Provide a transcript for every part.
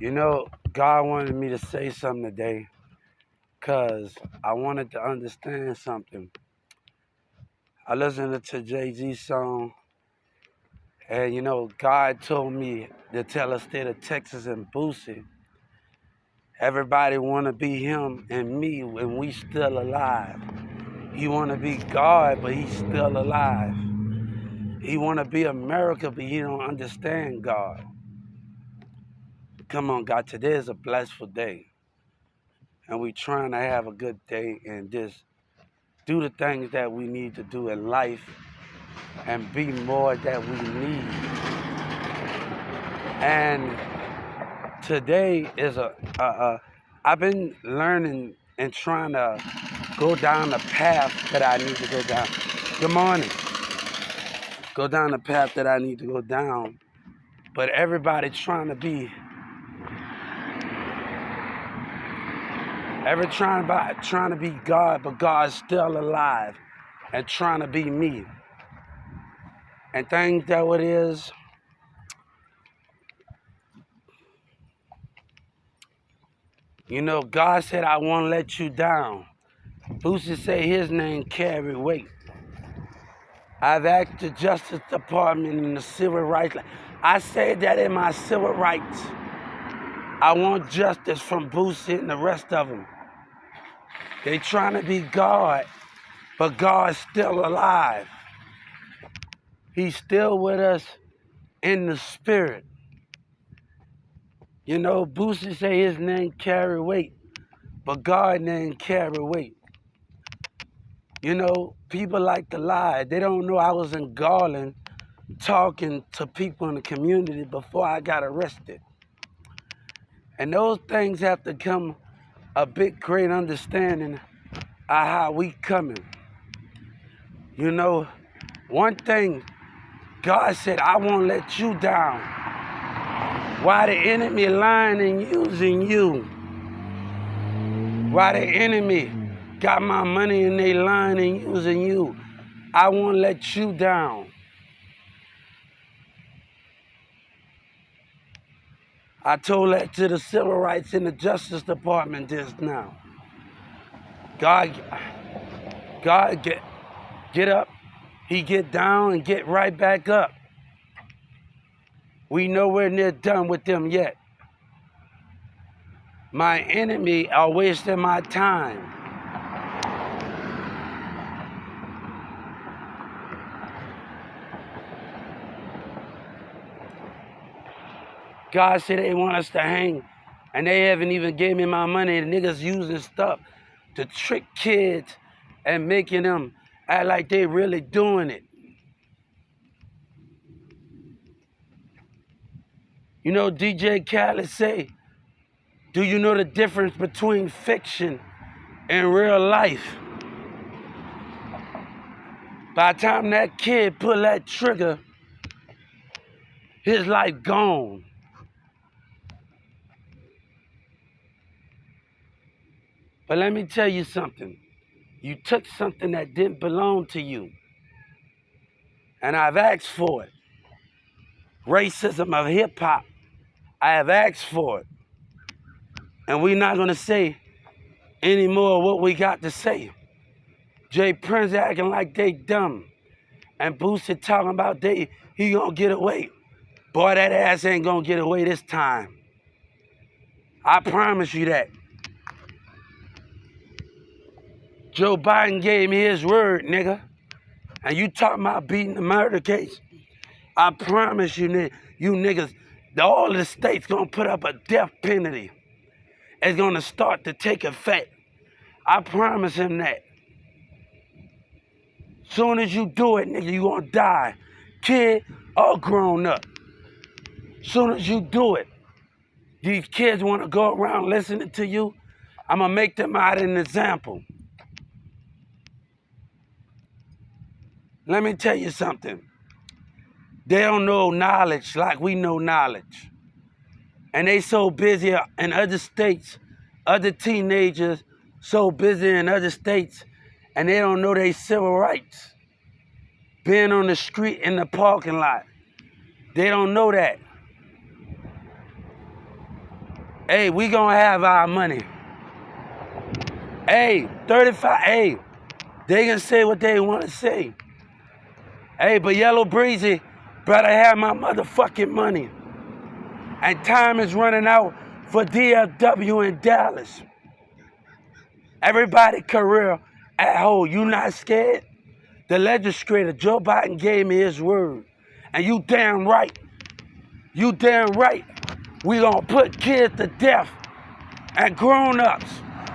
You know, God wanted me to say something today because I wanted to understand something. I listened to Jay-Z song, and God told me to tell the state of Texas and Boosie, everybody want to be him and me when we still alive. He want to be God, but he's still alive. He want to be America, but he don't understand God. Come on, God, today is a blessful day, and we trying to have a good day and just do the things that we need to do in life and be more that we need. And today is I've been learning and trying to go down the path that I need to go down. Good morning. Go down the path that I need to go down. But everybody trying to be, trying to be God, but God's still alive and trying to be me. And things that what is, God said, I won't let you down. Boosie say his name carry weight. I've asked the Justice Department and the Civil Rights. I said that in my civil rights. I want justice from Boosie and the rest of them. They trying to be God, but God's still alive. He's still with us in the spirit. Boosie say his name carry weight, but God's name carry weight. People like to lie. They don't know I was in Garland talking to people in the community before I got arrested. And those things have to come a big great understanding of how we coming. One thing, God said, I won't let you down. Why the enemy lying and using you? Why the enemy got my money and they lying and using you? I won't let you down. I told that to the Civil Rights and the Justice Department just now. God get up, he get down and get right back up. We nowhere near done with them yet. My enemy are wasting my time. God said they want us to hang, and they haven't even gave me my money. The niggas using stuff to trick kids and making them act like they really doing it. DJ Khaled say, do you know the difference between fiction and real life? By the time that kid pull that trigger, his life gone. But let me tell you something. You took something that didn't belong to you, and I've asked for it. Racism of hip hop, I have asked for it. And we're not gonna say any more what we got to say. Jay Prince acting like they dumb. And Boosie talking about he gonna get away. Boy, that ass ain't gonna get away this time. I promise you that. Joe Biden gave me his word, nigga. And you talking about beating the murder case. I promise you, you niggas, all the states gonna put up a death penalty. It's gonna start to take effect. I promise him that. Soon as you do it, nigga, you gonna die. Kid or grown up. Soon as you do it, these kids wanna go around listening to you, I'm gonna make them out an example. Let me tell you something. They don't know knowledge like we know knowledge. And they so busy in other states, other teenagers so busy in other states, and they don't know their civil rights. Being on the street in the parking lot. They don't know that. Hey, we gonna have our money. Hey, 35, hey, they can say what they want to say. Hey, but Yellow Breezy better have my motherfucking money. And time is running out for DFW in Dallas. Everybody career at home. You not scared? The legislator, Joe Biden, gave me his word. And you damn right. You damn right. We gonna put kids to death and grown-ups.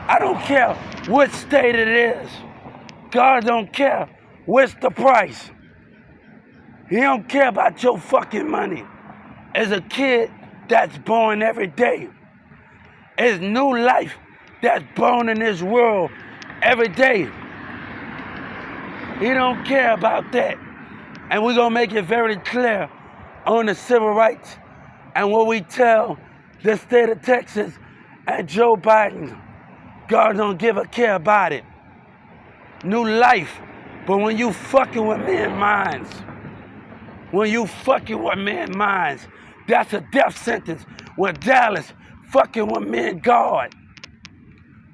I don't care what state it is. God don't care what's the price. He don't care about your fucking money. As a kid that's born every day. It's new life that's born in this world every day. He don't care about that. And we're going to make it very clear on the civil rights and what we tell the state of Texas and Joe Biden. God don't give a care about it. New life. But when you fucking with men's minds, that's a death sentence. When Dallas fucking with men God,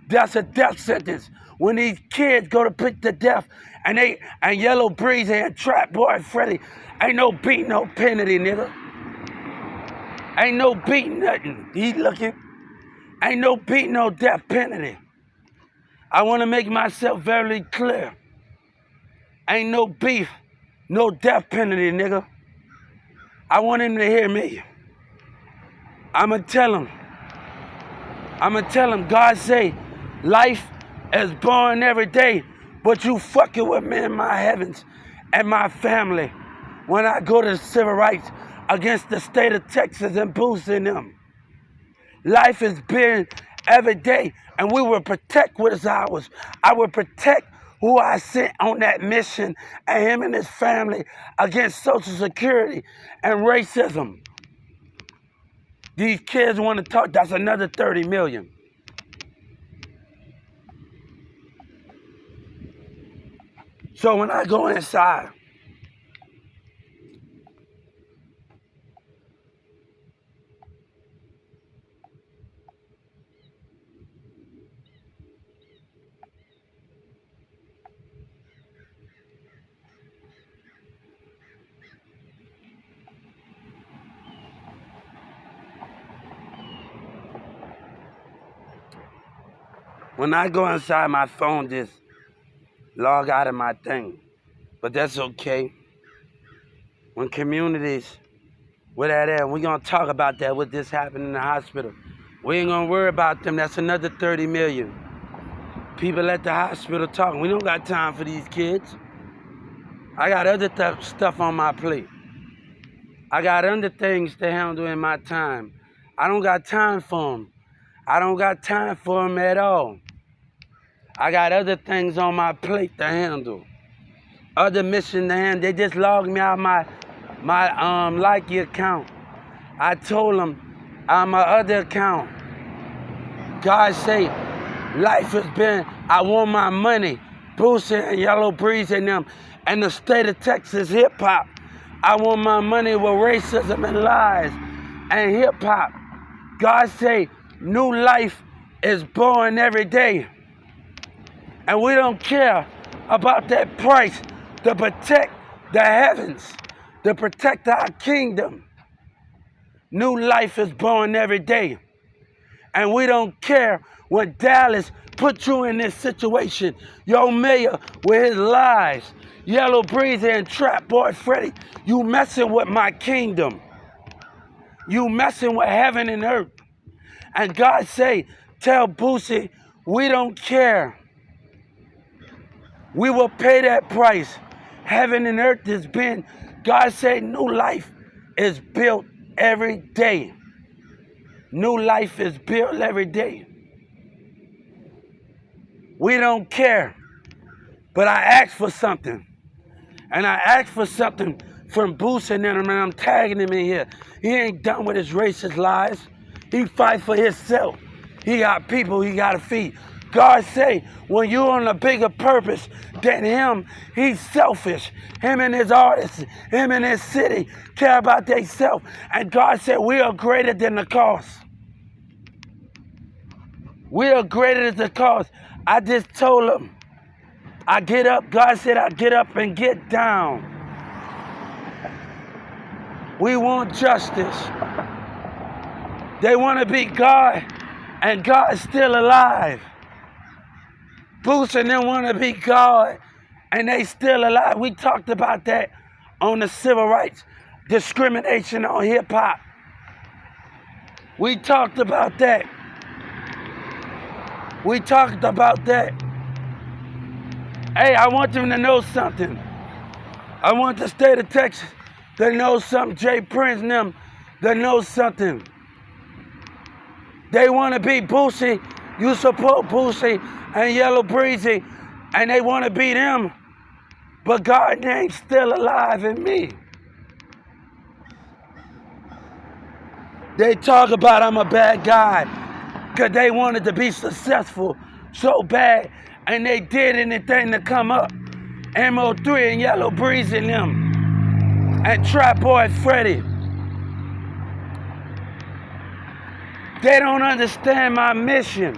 that's a death sentence. When these kids go to put to death and Yellow Breezy and Trap Boy Freddy, ain't no beating no penalty, nigga. Ain't no beating nothing. He looking. Ain't no beating no death penalty. I want to make myself very clear. Ain't no beef, no death penalty, nigga. I want him to hear me. I'ma tell him, God say, life is born every day, but you fucking with me in my heavens and my family when I go to the civil rights against the state of Texas and boosting them. Life is born every day, and we will protect what is ours. I will protect who I sent on that mission and him and his family against Social Security and racism. These kids want to talk, that's another 30 million. So when I go inside, my phone just log out of my thing. But that's okay. When communities, where that at, we're going to talk about that, what this happened in the hospital. We ain't going to worry about them. That's another 30 million. People at the hospital talking. We don't got time for these kids. I got other stuff on my plate. I got other things to handle in my time. I don't got time for them. I don't got time for them at all. I got other things on my plate to handle. Other mission to handle. They just logged me out my Likey account. I told them on my other account. God say, life has been, I want my money. Boosie and Yellow Breezy and them, and the state of Texas hip-hop. I want my money with racism and lies and hip-hop. God say, new life is born every day. And we don't care about that price to protect the heavens, to protect our kingdom. New life is born every day. And we don't care when Dallas put you in this situation. Your mayor with his lies. Yellow Breezy and Trap Boy Freddy. You messing with my kingdom. You messing with heaven and earth. And God say, tell Boosie, we don't care. We will pay that price. Heaven and earth has been, God said, new life is built every day. New life is built every day. We don't care. But I asked for something. And I asked for something from Boosie and them, and I'm tagging him in here. He ain't done with his racist lies. He fight for himself. He got people he got to feed. God say, when you're on a bigger purpose than him, he's selfish. Him and his artists, him and his city care about themselves. And God said, we are greater than the cost. We are greater than the cause. I just told them, I get up. God said I get up and get down. We want justice. They want to be God, and God is still alive. Boosie and them want to be God, and they still alive. We talked about that on the civil rights, discrimination on hip-hop. We talked about that. We talked about that. Hey, I want them to know something. I want the state of Texas to know something. Jay Prince and them to know something. They want to be Boosie. You support Boosie and Yellow Breezy, and they want to be them. But God's name's still alive in me. They talk about I'm a bad guy because they wanted to be successful so bad, and they did anything to come up. MO3 and Yellow Breeze and them, and Trap Boy Freddy. They don't understand my mission.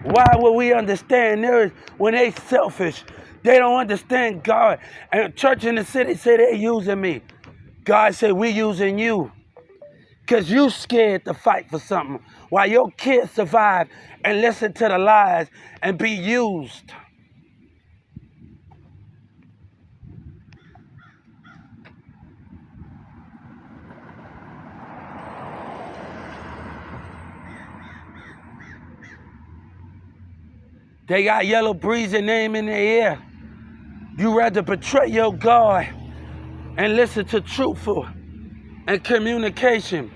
Why would we understand theirs when they selfish? They don't understand God. And church in the city say they using me. God said we using you. Because you scared to fight for something while your kids survive and listen to the lies and be used. They got Yellow Breezy name in their ear. You rather betray your God and listen to truthful and communication.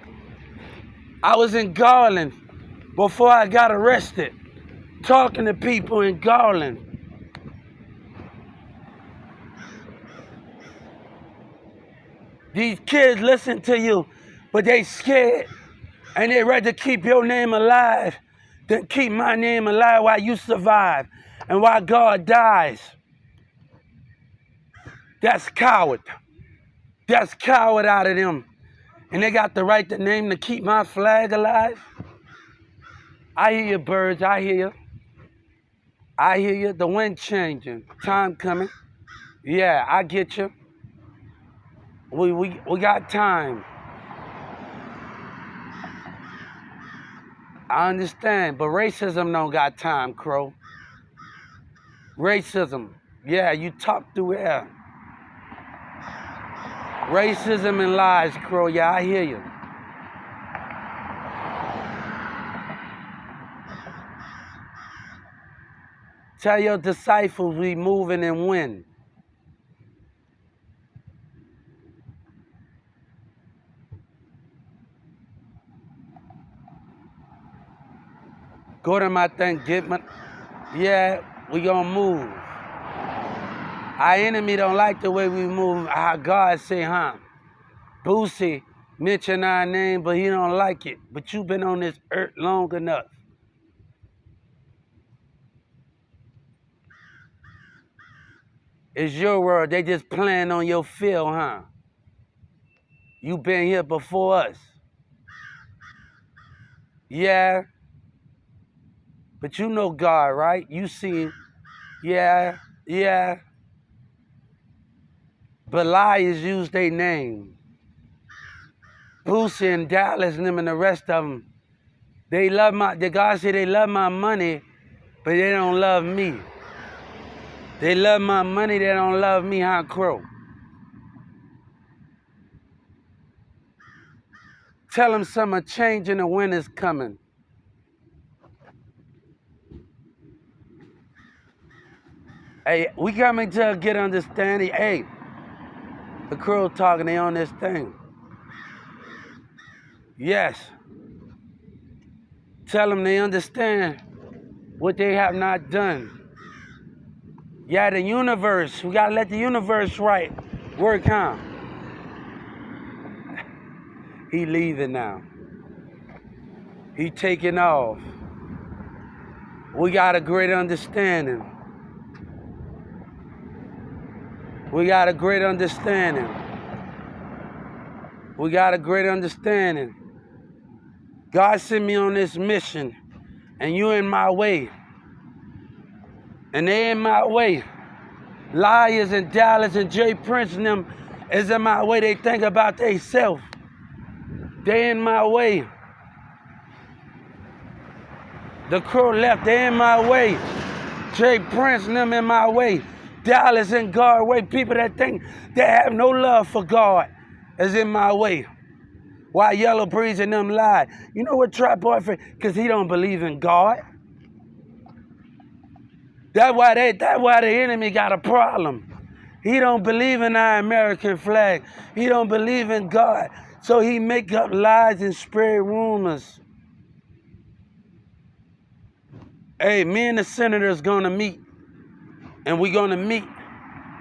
I was in Garland before I got arrested, talking to people in Garland. These kids listen to you, but they scared, and they rather keep your name alive than keep my name alive while you survive and while God dies. That's coward. That's coward out of them. And they got the right to name to keep my flag alive. I hear you, birds. I hear you. I hear you. The wind changing. Time coming. Yeah, I get you. We got time. I understand, but racism don't got time, Crow. Racism. Yeah, you talk through air. Racism and lies, Crow. Yeah, I hear you. Tell your disciples we moving and win. Go to my thing, get my... Yeah, we gonna move. Our enemy don't like the way we move. How God say, huh? Boosie mention our name, but he don't like it. But you been on this earth long enough. It's your world. They just playing on your field, huh? You been here before us. Yeah. But you know God, right? You see him. Yeah, yeah. But liars use their name. Boosie and Dallas and them and the rest of them, they love the God said they love my money, but they don't love me. They love my money, they don't love me, huh, Crow? Tell them some change in the wind is coming. Hey, we coming to get understanding. Hey, the Crow talking, they on this thing. Yes. Tell them they understand what they have not done. Yeah, the universe, we gotta let the universe work, huh? He leaving now. He taking off. We got a great understanding. We got a great understanding. We got a great understanding. God sent me on this mission and you in my way, and they in my way. Liars and Dallas and Jay Prince and them is in my way. They think about theyself. They in my way. The crew left, they in my way. Jay Prince and them in my way. Dallas and Guardway, people that think they have no love for God is in my way. Why Yellow Breeze and them lied. You know what Trap Boyfriend? Because he don't believe in God. That's why the enemy got a problem. He don't believe in our American flag. He don't believe in God. So he make up lies and spread rumors. Hey, me and the senators gonna meet. And we gonna meet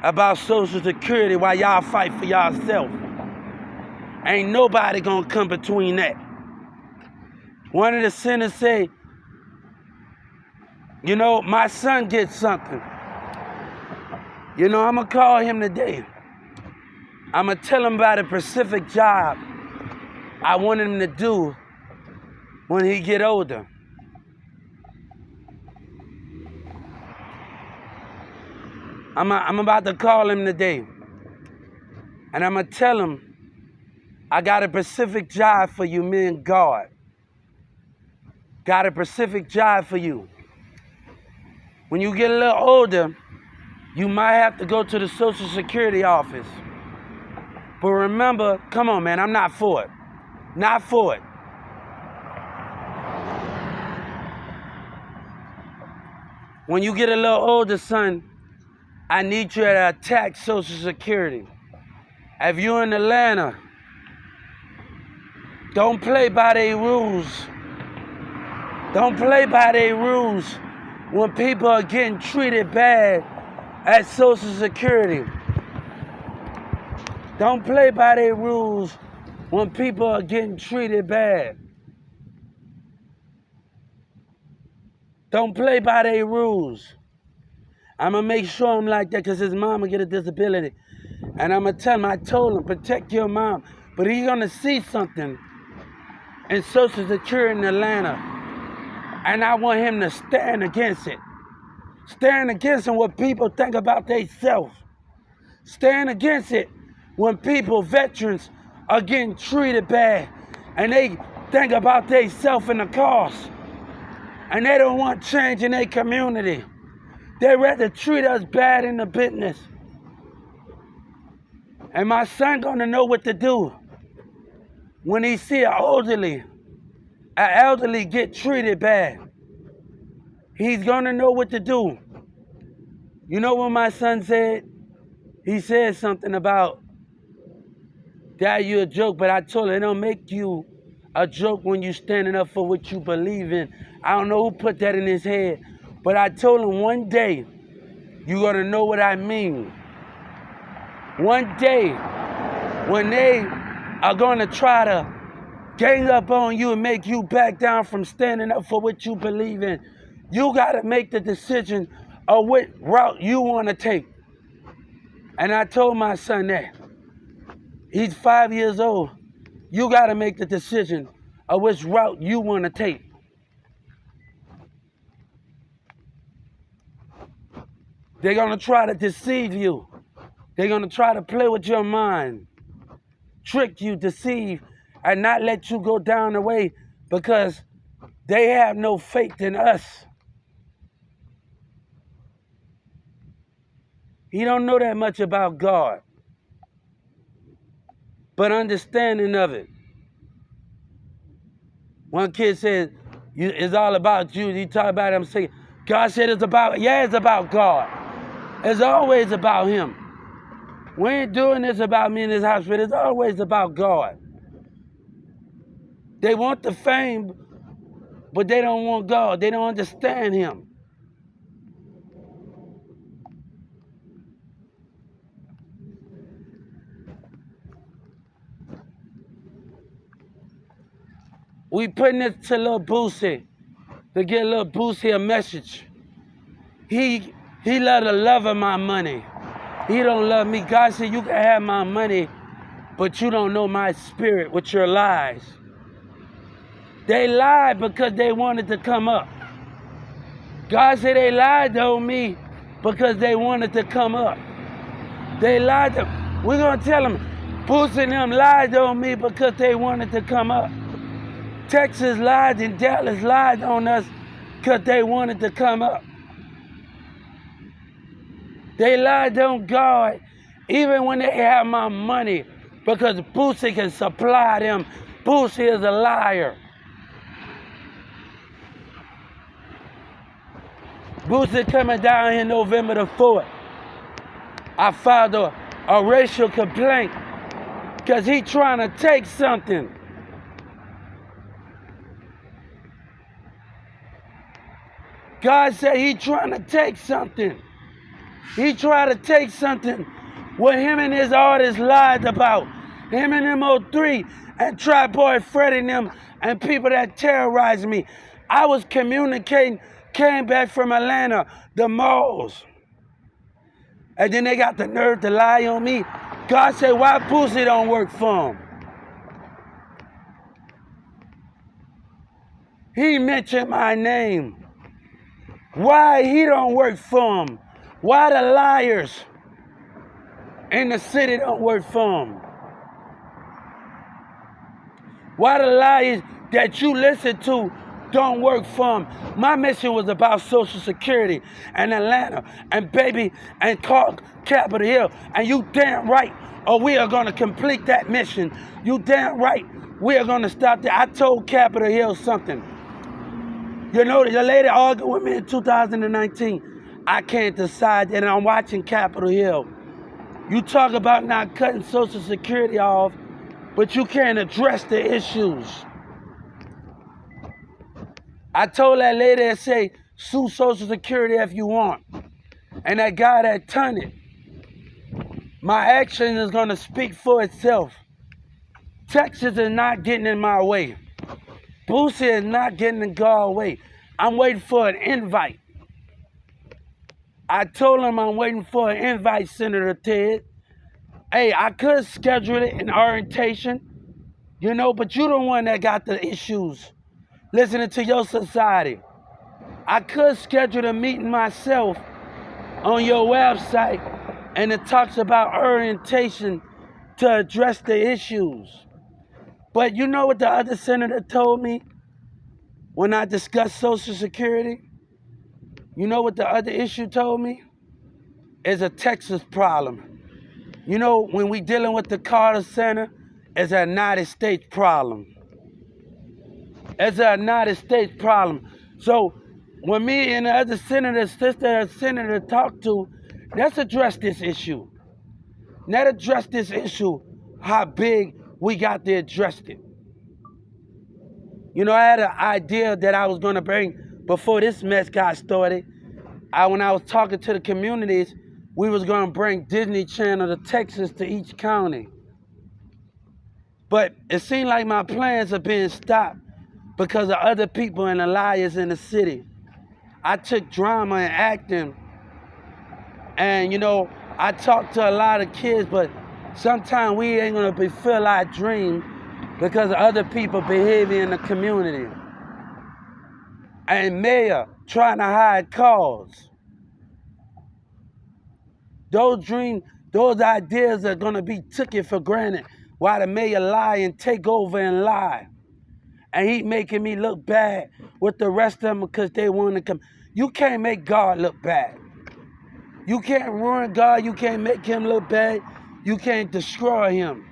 about Social Security while y'all fight for yourself. Ain't nobody gonna come between that. One of the senators say, you know, my son gets something. You know, I'm gonna call him today. I'm gonna tell him about a specific job I want him to do when he get older. I'm about to call him today. And I'm gonna tell him, I got a specific job for you, me and God. Got a specific job for you. When you get a little older, you might have to go to the Social Security office. But remember, come on, man, I'm not for it. Not for it. When you get a little older, son, I need you to attack Social Security. If you're in Atlanta, don't play by their rules. Don't play by their rules when people are getting treated bad at Social Security. Don't play by their rules when people are getting treated bad. Don't play by their rules. I'm going to make sure I'm like that because his mama get a disability. And I'm going to tell him, I told him, protect your mom. But he's going to see something in Social Security in Atlanta. And I want him to stand against it. Stand against it when people think about themselves. Stand against it when people, veterans, are getting treated bad. And they think about themselves in the cost. And they don't want change in their community. They rather treat us bad in the business. And my son gonna know what to do when he see an elderly get treated bad. He's gonna know what to do. You know what my son said? He said something about, Dad, you a joke, but I told him it don't make you a joke when you standing up for what you believe in. I don't know who put that in his head, but I told him one day, you're gonna know what I mean. One day, when they are gonna try to gang up on you and make you back down from standing up for what you believe in, you gotta make the decision of what route you wanna take. And I told my son that. He's 5 years old. You gotta make the decision of which route you wanna take. They're gonna try to deceive you. They're gonna try to play with your mind, trick you, deceive, and not let you go down the way because they have no faith in us. He don't know that much about God, but understanding of it. One kid said, it's all about you. You talk about it, I'm saying, God said it's about God. It's always about him. We ain't doing this about me in this hospital. It's always about God. They want the fame, but they don't want God. They don't understand him. We putting this to Lil Boosie, to get Lil Boosie a message. He love the love of my money. He don't love me. God said, you can have my money, but you don't know my spirit with your lies. They lied because they wanted to come up. God said they lied on me because they wanted to come up. They lied to We're going to tell them, Boosie and them lied on me because they wanted to come up. Texas lied and Dallas lied on us because they wanted to come up. They lied on God even when they have my money because Boosie can supply them. Boosie is a liar. Boosie coming down here November the 4th. I filed a racial complaint because he trying to take something. God said he trying to take something. He tried to take something what him and his artists lied about. Him and M03 and Tri-Boy Freddy and them and people that terrorized me. I was communicating, came back from Atlanta, the malls. And then they got the nerve to lie on me. God said, why Boosie don't work for him? He mentioned my name. Why he don't work for him? Why the liars in the city don't work for him? Why the liars that you listen to don't work for him? My mission was about Social Security and Atlanta and baby and Capitol Hill. And you damn right, or we are going to complete that mission. You damn right, we are going to stop there. I told Capitol Hill something. You know, the lady argued with me in 2019. I can't decide, and I'm watching Capitol Hill. You talk about not cutting Social Security off, but you can't address the issues. I told that lady that say, sue Social Security if you want. And that guy that turned it. My action is going to speak for itself. Texas is not getting in my way. Boosie is not getting in God's way. I'm waiting for an invite. I told him I'm waiting for an invite, Senator Ted. Hey, I could schedule it in orientation, you know, but you're the one that got the issues listening to your society. I could schedule a meeting myself on your website, and it talks about orientation to address the issues. But you know what the other senator told me when I discussed Social Security? You know what the other issue told me? It's a Texas problem. You know, when we dealing with the Carter Center, it's a United States problem. It's a United States problem. So when me and the other senator talk to, let's address this issue. Let's address this issue, how big we got to address it. You know, I had an idea that I was going to bring before this mess got started. When I was talking to the communities, we was going to bring Disney Channel to Texas to each county. But it seemed like my plans are being stopped because of other people and the liars in the city. I took drama and acting, and you know, I talked to a lot of kids, but sometimes we ain't gonna fulfill our dream because of other people behaving in the community. And mayor trying to hide cause. Those dreams, those ideas are gonna be taken for granted while the mayor lie and take over and lie. And he making me look bad with the rest of them because they want to come. You can't make God look bad. You can't ruin God. You can't make him look bad. You can't destroy him.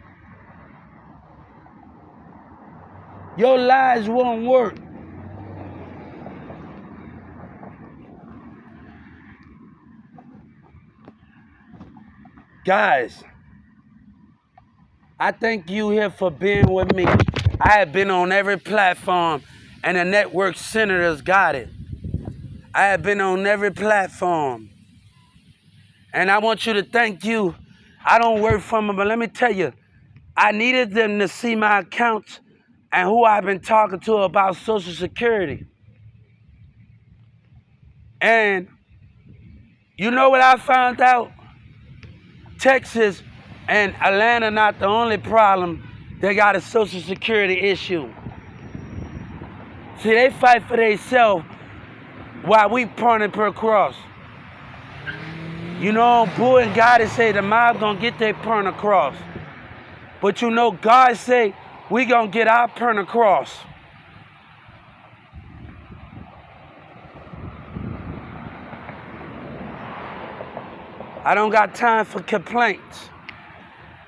Your lies won't work. Guys, I thank you here for being with me. I have been on every platform, and the network senators got it. I have been on every platform. And I want you to thank you. I don't work for them, but let me tell you, I needed them to see my accounts and who I've been talking to about Social Security. And you know what I found out? Texas and Atlanta not the only problem. They got a Social Security issue. See, they fight for themselves, while we pointing per cross. You know, Bull and God say the mob gonna get their point across. But you know, God say we gonna get our point across. I don't got time for complaints.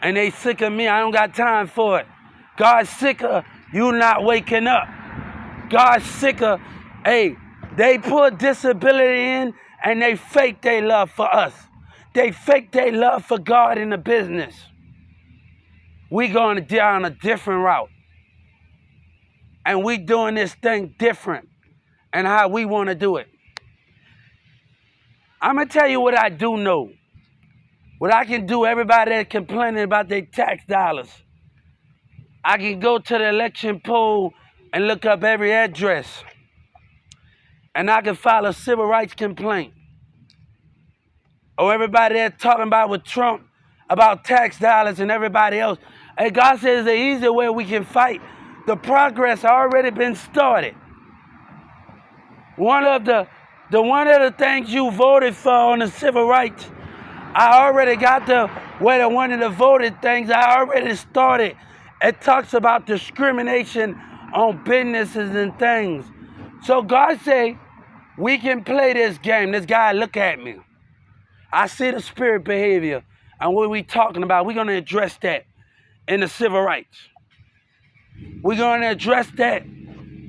And they sick of me, I don't got time for it. God's sick of you not waking up. God's sick of, hey, they put disability in and they fake their love for us. They fake their love for God in the business. We going down a different route. And we doing this thing different and how we want to do it. I'm going to tell you what I do know. What I can do, everybody that's complaining about their tax dollars. I can go to the election poll and look up every address. And I can file a civil rights complaint. Or everybody that's talking about with Trump about tax dollars and everybody else. And God says the easy way we can fight. The progress already been started. One of the things you voted for on the civil rights, I already got one of the voted things I already started. It talks about discrimination on businesses and things. So God say, we can play this game. This guy look at me. I see the spirit behavior. And what we talking about, we're going to address that in the civil rights. We're going to address that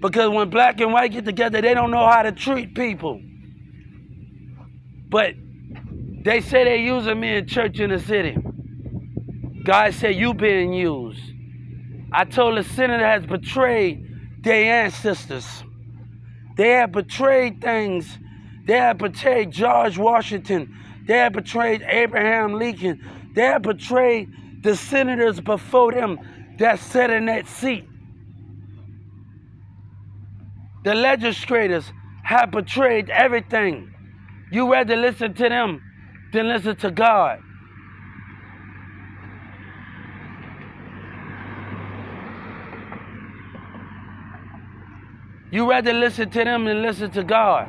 because when black and white get together, they don't know how to treat people. But they say they using me in church in the city. God said, you being used. I told the senator has betrayed their ancestors. They have betrayed things. They have betrayed George Washington. They have betrayed Abraham Lincoln. They have betrayed the senators before them that sat in that seat. The legislators have betrayed everything. You rather listen to them than listen to God. You rather listen to them than listen to God.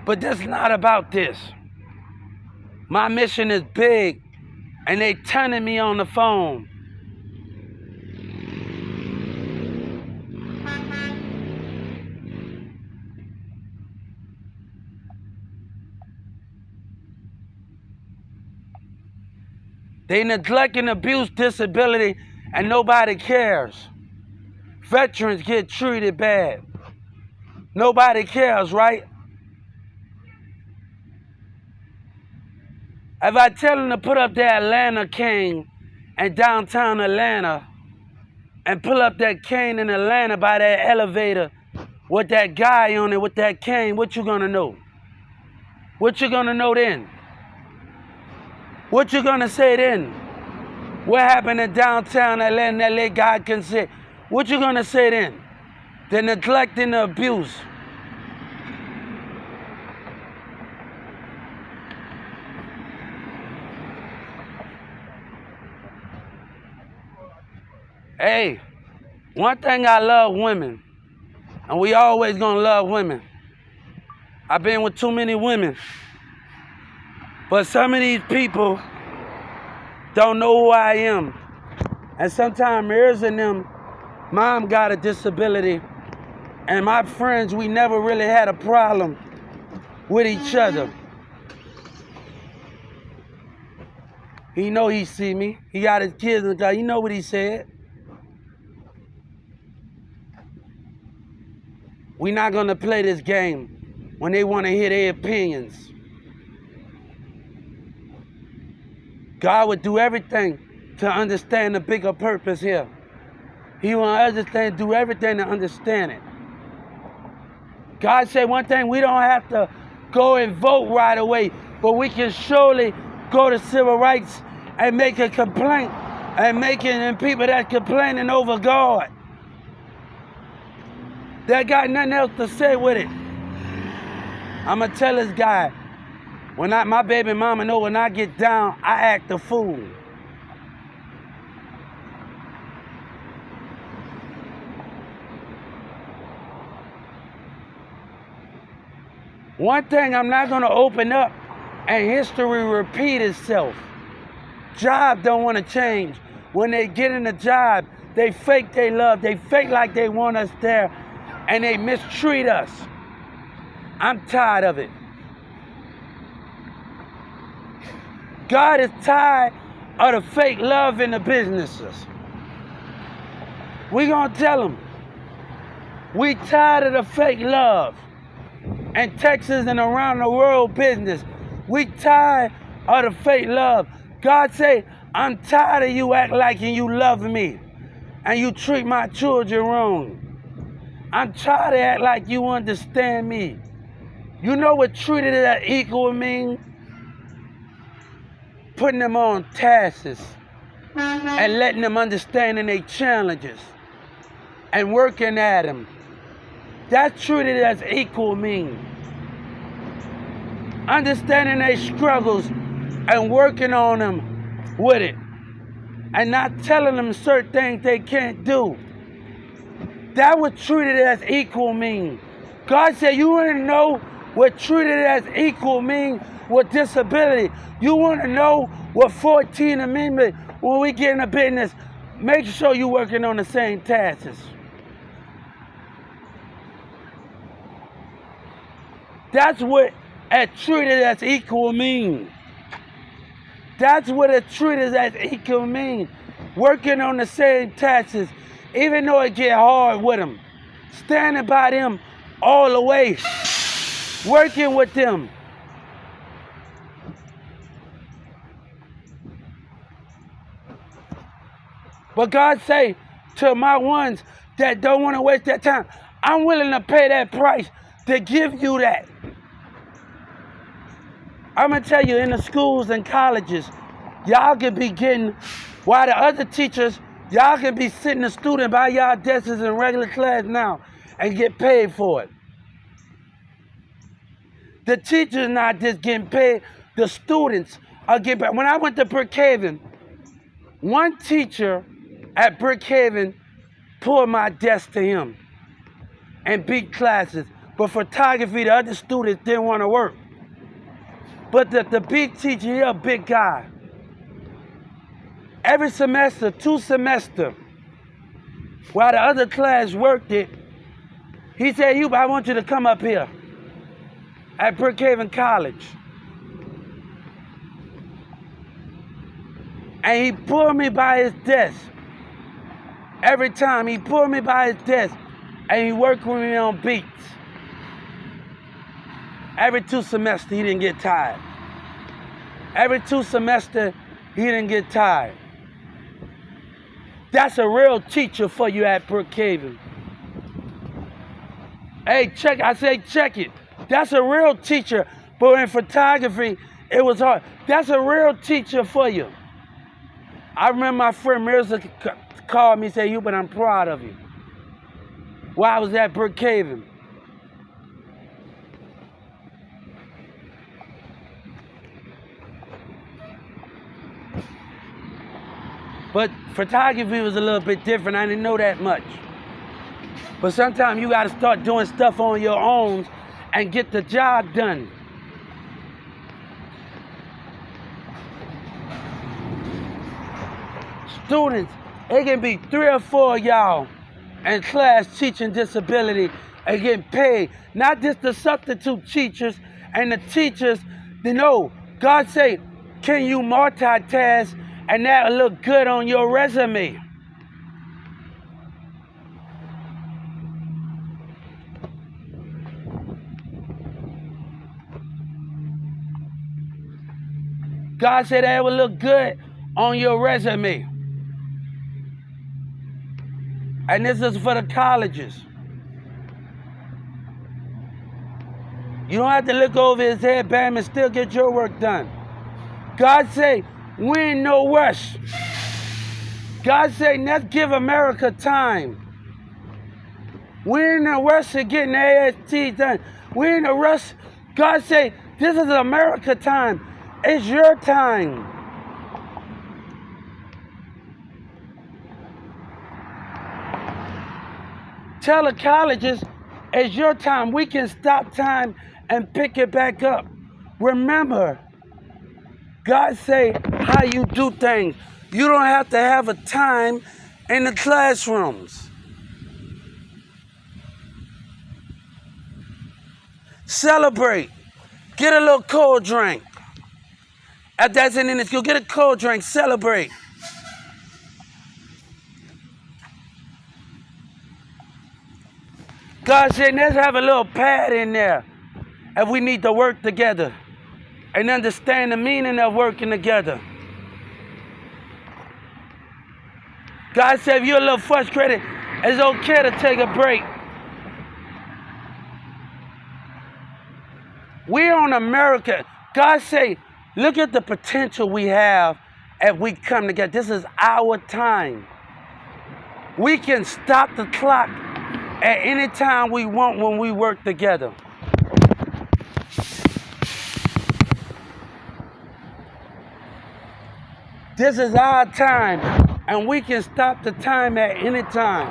But that's not about this. My mission is big, and they turning me on the phone. They neglect and abuse disability, and nobody cares. Veterans get treated bad. Nobody cares, right? If I tell them to put up that Atlanta cane in downtown Atlanta and pull up that cane in Atlanta by that elevator with that guy on it with that cane, what you gonna know? What you gonna know then? What you gonna say then? What happened in downtown Atlanta that guy can say? What you gonna say then? The neglect and the abuse. Hey, one thing I love women, and we always gonna love women. I've been with too many women, but some of these people don't know who I am. And sometimes mirrors in them, mom got a disability, and my friends, we never really had a problem with each other. He know he see me. He got his kids in the car. You know what he said. We're not gonna play this game when they wanna hear their opinions. God would do everything to understand the bigger purpose here. He will understand, do everything to understand it. God said one thing, we don't have to go and vote right away, but we can surely go to civil rights and make a complaint and people that complaining over God. They got nothing else to say with it. I'ma tell this guy, my baby mama know when I get down, I act a fool. One thing I'm not going to open up and history repeat itself. Job don't want to change. When they get in a job, they fake they love. They fake like they want us there, and they mistreat us. I'm tired of it. God is tired of the fake love in the businesses. We gonna tell them, we tired of the fake love in Texas and around the world business. We tired of the fake love. God say, I'm tired of you act like you love me and you treat my children wrong. I'm tired of act like you understand me. You know what treated as equal mean? Putting them on tasks and letting them understand their challenges and working at them. That's treated as equal mean. Understanding their struggles and working on them with it. And not telling them certain things they can't do. That what treated as equal mean. God said, you want to know what treated as equal mean with disability? You want to know what 14th Amendment, when we get in a business, make sure you're working on the same tasks. That's what a treated as equal mean. That's what a treated as equal mean. Working on the same tasks, even though it get hard with them. Standing by them all the way. Working with them. But God say to my ones that don't want to waste their time, I'm willing to pay that price to give you that. I'm going to tell you, in the schools and colleges, y'all can be getting, while the other teachers, y'all can be sitting a student by y'all desks in regular class now and get paid for it. The teachers not just getting paid, the students are getting paid. When I went to Brookhaven, one teacher at Brookhaven pulled my desk to him and beat classes. But photography, the other students didn't want to work. But the big teacher, he a big guy. Every semester, 2 semesters, while the other class worked it, he said, Hubert, I want you to come up here at Brookhaven College. And he pulled me by his desk. Every time he pulled me by his desk and he worked with me on beats. Every 2 semesters, he didn't get tired. Every 2 semesters, he didn't get tired. That's a real teacher for you at Brookhaven. Hey, check it. That's a real teacher. But in photography, it was hard. That's a real teacher for you. I remember my friend Mirza called me and said, Hubert, I'm proud of you. While I was at Brookhaven. But photography was a little bit different. I didn't know that much. But sometimes you got to start doing stuff on your own and get the job done. Students, it can be 3 or 4 of y'all in class teaching disability and getting paid. Not just the substitute teachers and the teachers. You know, God say, can you multitask and that'll look good on your resume? God said that will look good on your resume. And this is for the colleges. You don't have to look over his head, bam, and still get your work done. God say, we ain't no rush. God say, let's give America time. We're in a rush to getting the AST done. We're in a rush. God say, this is America time. It's your time. Tell the colleges, it's your time. We can stop time and pick it back up. Remember, God say how you do things. You don't have to have a time in the classrooms. Celebrate. Get a little cold drink. If that's in the school, get a cold drink. Celebrate. God said, let's have a little pad in there if we need to work together and understand the meaning of working together. God said, if you're a little frustrated, it's okay to take a break. We're on America. God say, look at the potential we have if we come together. This is our time. We can stop the clock at any time we want when we work together. This is our time, and we can stop the time at any time.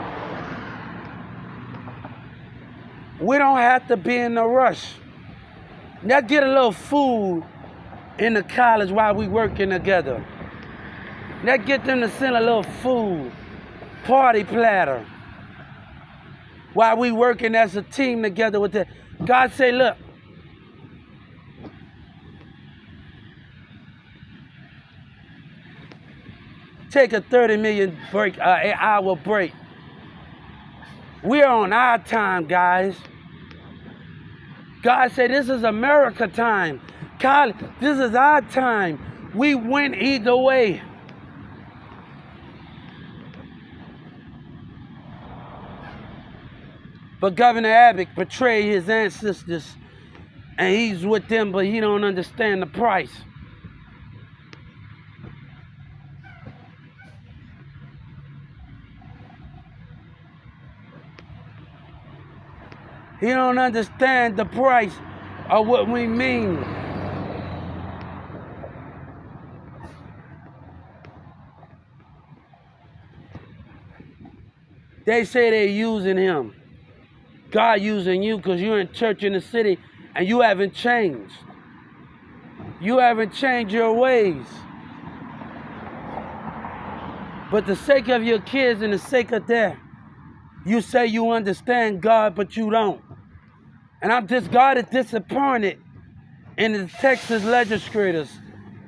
We don't have to be in a rush. Let's get a little food in the college while we working together. Let's get them to send a little food, party platter, while we working as a team together with that. God say, look, take a 30 million break, hour break. We're on our time, guys. God said, this is America time. God, this is our time. We win either way. But Governor Abbott betrayed his ancestors, and he's with them, but he don't understand the price. He don't understand the price of what we mean. They say they're using him. God using you because you're in church in the city and you haven't changed. You haven't changed your ways. But the sake of your kids and the sake of that, you say you understand God, but you don't. And God is disappointed in the Texas legislators.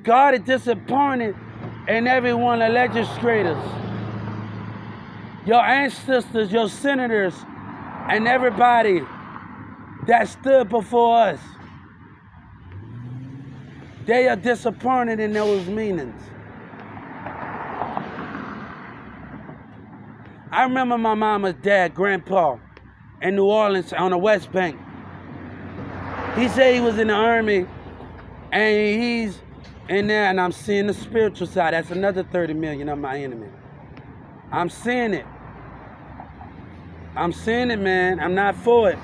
God is disappointed in every one of the legislators. Your ancestors, your senators, and everybody that stood before us. They are disappointed in those meanings. I remember my mama's dad, Grandpa, in New Orleans on the West Bank. He said he was in the army, and he's in there, and I'm seeing the spiritual side. That's another 30 million of my enemy. I'm seeing it. I'm seeing it, man. I'm not for it.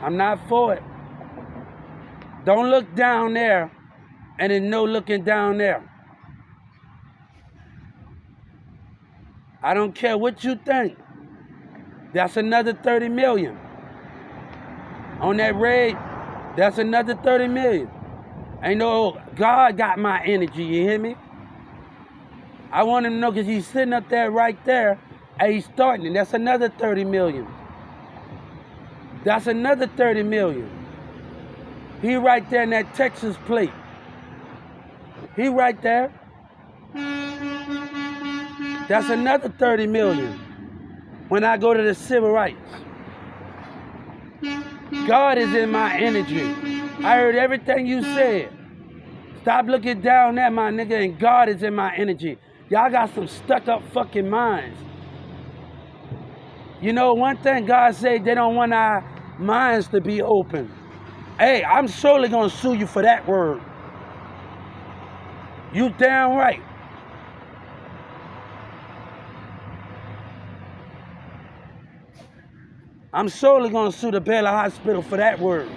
I'm not for it. Don't look down there, and there's no looking down there. I don't care what you think. That's another 30 million. On that raid, that's another 30 million. Ain't no, God got my energy, you hear me? I want him to know because he's sitting up there right there and he's starting it. That's another 30 million. That's another 30 million. He right there in that Texas plate. He right there. That's another 30 million when I go to the civil rights. God is in my energy. I heard everything you said. Stop looking down at my nigga, and God is in my energy. Y'all got some stuck up fucking minds. You know, one thing God said, they don't want our minds to be open. Hey, I'm surely gonna sue you for that word. You damn right. I'm surely gonna sue the Baylor Hospital for that word.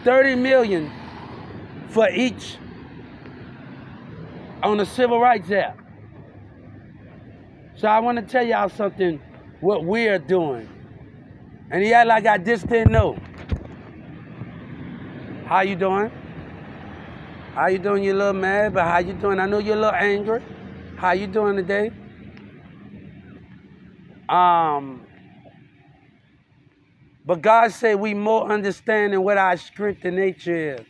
30 million for each on the Civil Rights Act. So I want to tell y'all something, what we're doing. And he act like I just didn't know. How you doing? How you doing? You a little mad, but how you doing? I know you're a little angry. How you doing today? But God said we more understanding what our strength and nature is.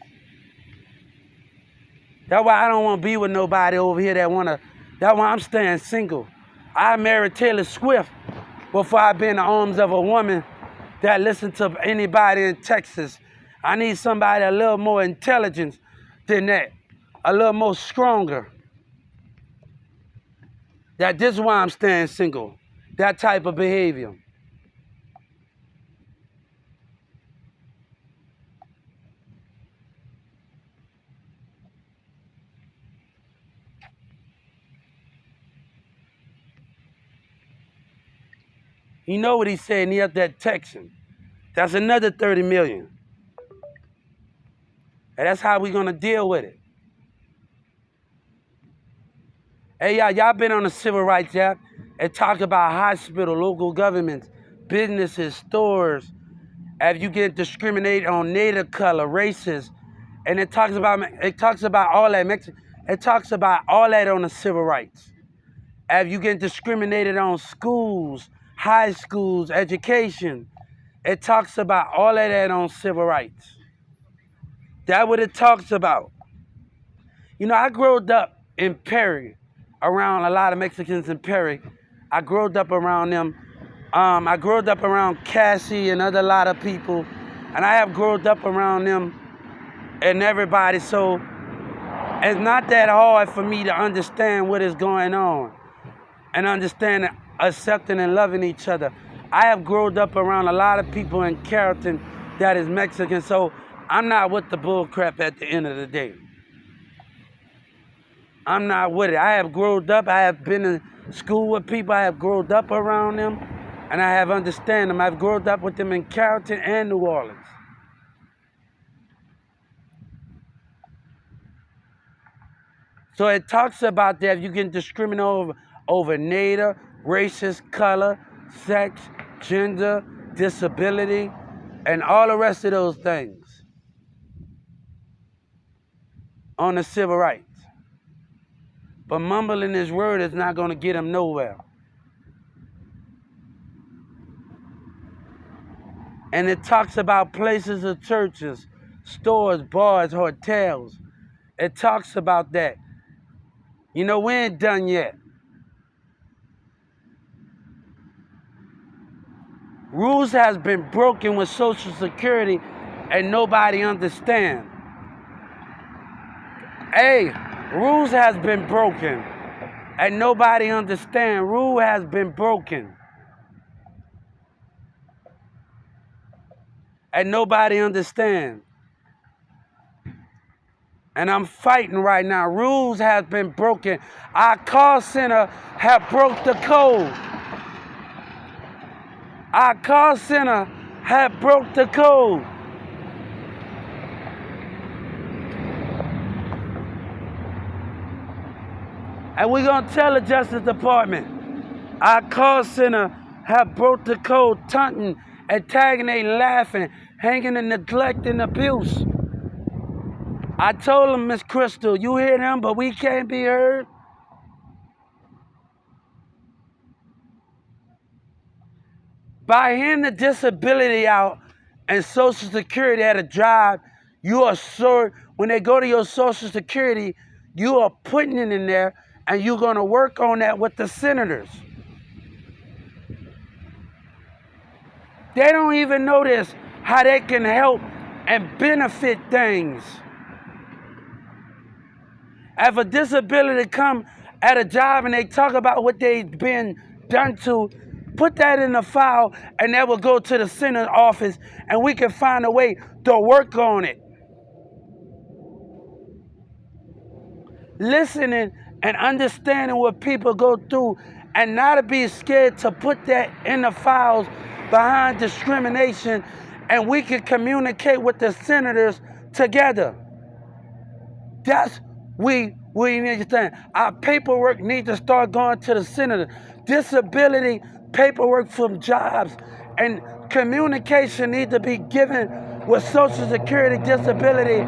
That's why I don't want to be with nobody over here that want to. That's why I'm staying single. I married Taylor Swift before I be in the arms of a woman that listen to anybody in Texas. I need somebody a little more intelligent than that, a little more stronger. This is why I'm staying single. That type of behavior. You know what he said, and he up that texting. That's another 30 million. And that's how we gonna deal with it. Hey, y'all been on the civil rights app and talked about hospital, local governments, businesses, stores. If you get discriminated on native color, races, and it talks about all that. It talks about all that on the civil rights. If you get discriminated on schools, high schools, education, it talks about all of that on civil rights. That's what it talks about. You know, I grew up in Perry, around a lot of Mexicans in Perry. I grew up around them. I grew up around Cassie and other lot of people, and I have grown up around them and everybody. So it's not that hard for me to understand what is going on and understand accepting and loving each other. I have grown up around a lot of people in Carrollton that is Mexican, so I'm not with the bull crap at the end of the day. I'm not with it. I have grown up. I have been in school with people. I have grown up around them, and I have understand them. I've grown up with them in Carrollton and New Orleans. So it talks about that if you get discriminated over native, races, color, sex, gender, disability, and all the rest of those things on the civil rights. But mumbling this word is not going to get them nowhere. And it talks about places of churches, stores, bars, hotels. It talks about that. You know, we ain't done yet. Rules has been broken with Social Security and nobody understand. Hey, rules has been broken and nobody understand. Rule has been broken and nobody understand. And I'm fighting right now. Rules have been broken. Our call center have broke the code. Our call center have broke the code. And we're going to tell the Justice Department, our call center have broke the code, taunting, antagonating, laughing, hanging and neglecting abuse. I told him, Miss Crystal, you hear them, but we can't be heard. By hearing the disability out and Social Security at a job, you are sure when they go to your Social Security, you are putting it in there and you're going to work on that with the senators. They don't even notice how they can help and benefit things. If a disability come at a job and they talk about what they've been done to, put that in the file and that will go to the Senate office and we can find a way to work on it. Listening and understanding what people go through and not to be scared to put that in the files behind discrimination, and we can communicate with the senators together. That's we need to think. Our paperwork needs to start going to the senator. Disability paperwork from jobs and communication needs to be given with Social Security disability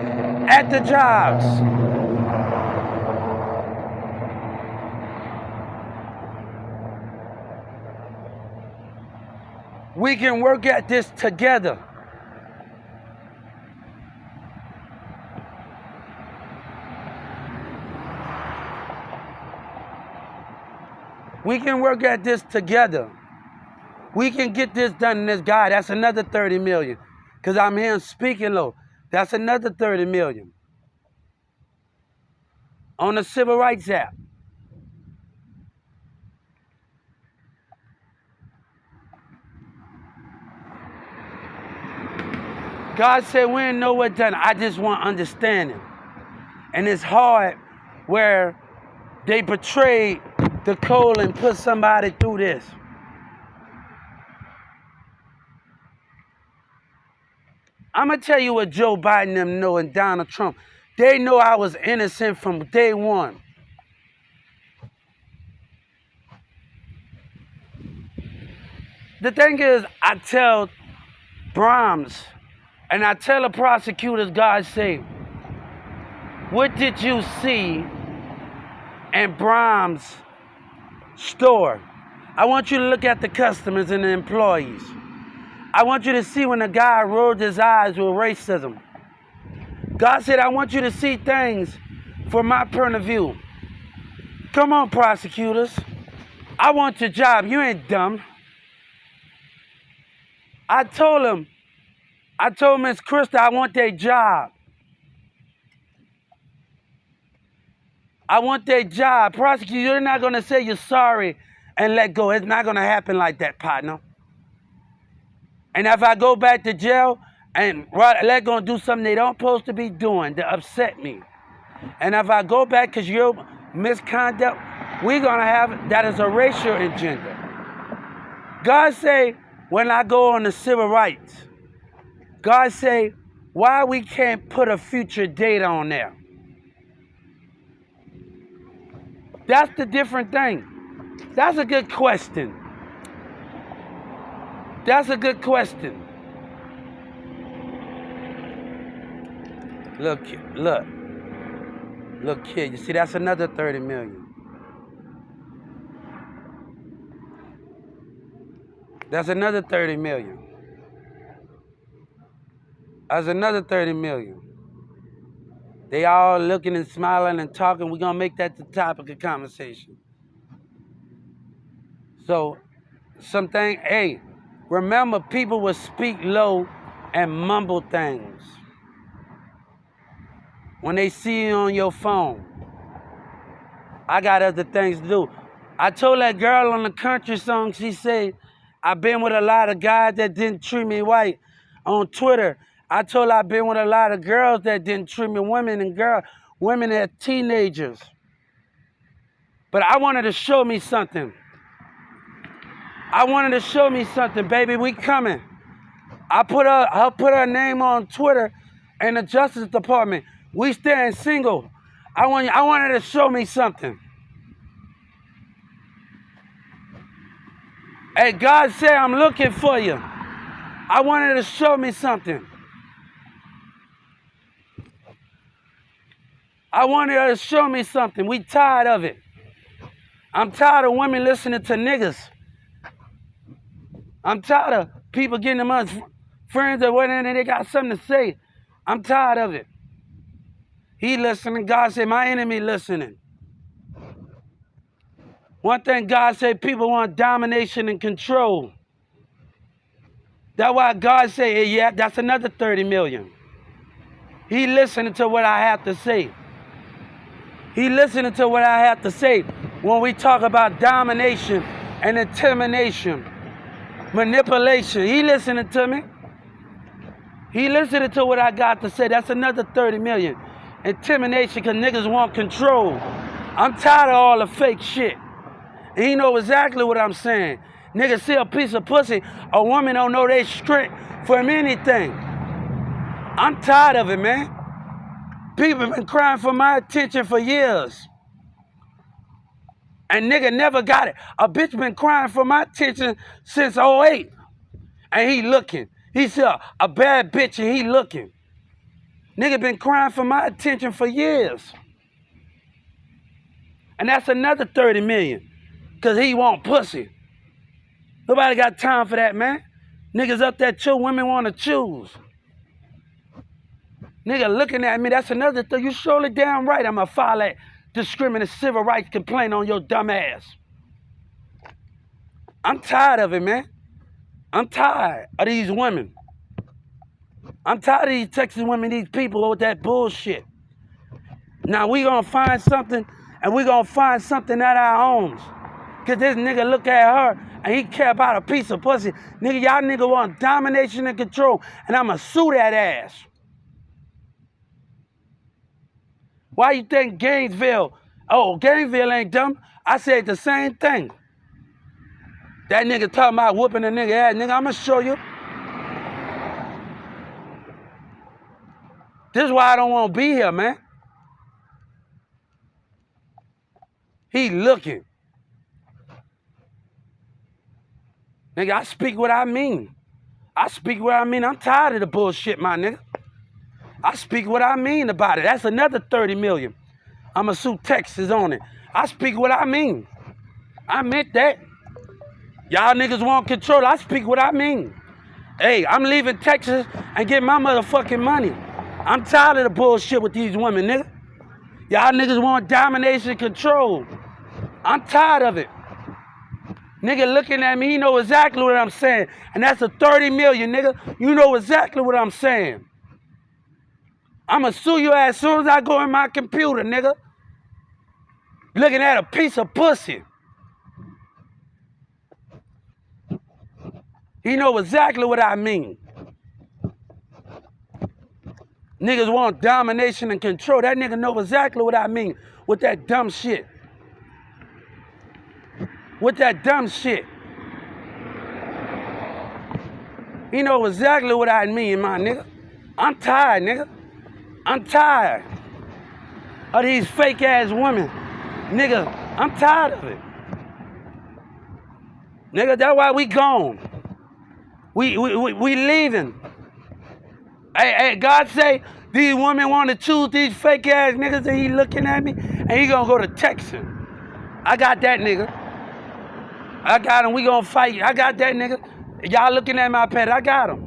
at the jobs. We can work at this together. We can work at this together. We can get this done in this guy. That's another 30 million. Because I'm here speaking low. That's another 30 million. On the Civil Rights app. God said we ain't know what done. I just want understanding. And it's hard where they betrayed the code and put somebody through this. I'm going to tell you what Joe Biden them know and Donald Trump. They know I was innocent from day one. The thing is, I tell Brahms and I tell the prosecutors, God say, what did you see in Brahms' store? I want you to look at the customers and the employees. I want you to see when the guy rolled his eyes with racism. God said, I want you to see things from my point of view. Come on, prosecutors. I want your job. You ain't dumb. I told Miss Krista, I want their job. I want their job. Prosecutor, you're not going to say you're sorry and let go. It's not going to happen like that, partner. And if I go back to jail and they're going to do something they don't supposed to be doing to upset me. And if I go back because your misconduct, we're going to have, that is a racial agenda. God say, when I go on the civil rights, God say, why we can't put a future date on there? That's the different thing. That's a good question. That's a good question. Look, kid, you see, that's another 30 million. That's another 30 million. That's another 30 million. They all looking and smiling and talking. We're going to make that the topic of conversation. So, something, hey, remember people will speak low and mumble things when they see you on your phone. I got other things to do. I told that girl on the country song, she said, I've been with a lot of guys that didn't treat me right on Twitter. I told her I've been with a lot of girls that didn't treat me, women that teenagers. But I wanted to show me something. Baby, we coming. I put her name on Twitter in the Justice Department. We staying single. I wanted to show me something. Hey, God said, I'm looking for you. I wanted to show me something. I wanted her to show me something. We tired of it. I'm tired of women listening to niggas. I'm tired of people getting them us friends or whatever, and they got something to say. I'm tired of it. He listening. God said, my enemy listening. One thing God said, people want domination and control. That's why God said, yeah, that's another 30 million. He listening to what I have to say. He listening to what I have to say when we talk about domination and intimidation, manipulation. He listening to me. He listening to what I got to say. That's another 30 million. Intimidation because niggas want control. I'm tired of all the fake shit. And he know exactly what I'm saying. Niggas see a piece of pussy, a woman don't know their strength from anything. I'm tired of it, man. People have been crying for my attention for years. And nigga never got it. A bitch been crying for my attention since '08. And and he looking. He see a bad bitch and he looking. Nigga been crying for my attention for years. And that's another 30 million. Cause he want pussy. Nobody got time for that, man. Niggas up there too, women want to choose. Nigga looking at me, that's another thing. You surely damn right I'ma file that discriminatory civil rights complaint on your dumb ass. I'm tired of it, man. I'm tired of these women. I'm tired of these Texas women, these people with that bullshit. Now we gonna find something, and we gonna find something at our homes. Cause this nigga look at her, and he care about a piece of pussy. Nigga, y'all nigga want domination and control, and I'ma sue that ass. Why you think Gainesville ain't dumb? I said the same thing. That nigga talking about whooping a nigga ass. Nigga, I'ma show you. This is why I don't want to be here, man. He looking. Nigga, I speak what I mean. I speak what I mean. I'm tired of the bullshit, my nigga. I speak what I mean about it. That's another 30 million. I'ma sue Texas on it. I speak what I mean. I meant that. Y'all niggas want control. I speak what I mean. Hey, I'm leaving Texas and getting my motherfucking money. I'm tired of the bullshit with these women, nigga. Y'all niggas want domination and control. I'm tired of it. Nigga looking at me, he know exactly what I'm saying. And that's a 30 million, nigga. You know exactly what I'm saying. I'ma sue you as soon as I go in my computer, nigga. Looking at a piece of pussy. He know exactly what I mean. Niggas want domination and control. That nigga know exactly what I mean with that dumb shit. With that dumb shit. He know exactly what I mean, my nigga. I'm tired, nigga. I'm tired of these fake ass women. Nigga, I'm tired of it. Nigga, that's why we gone. We leaving. Hey, God say these women want to choose these fake ass niggas, and he looking at me, and he gonna go to Texas. I got that nigga. I got him. We gonna fight. I got that nigga. Y'all looking at my pet. I got him.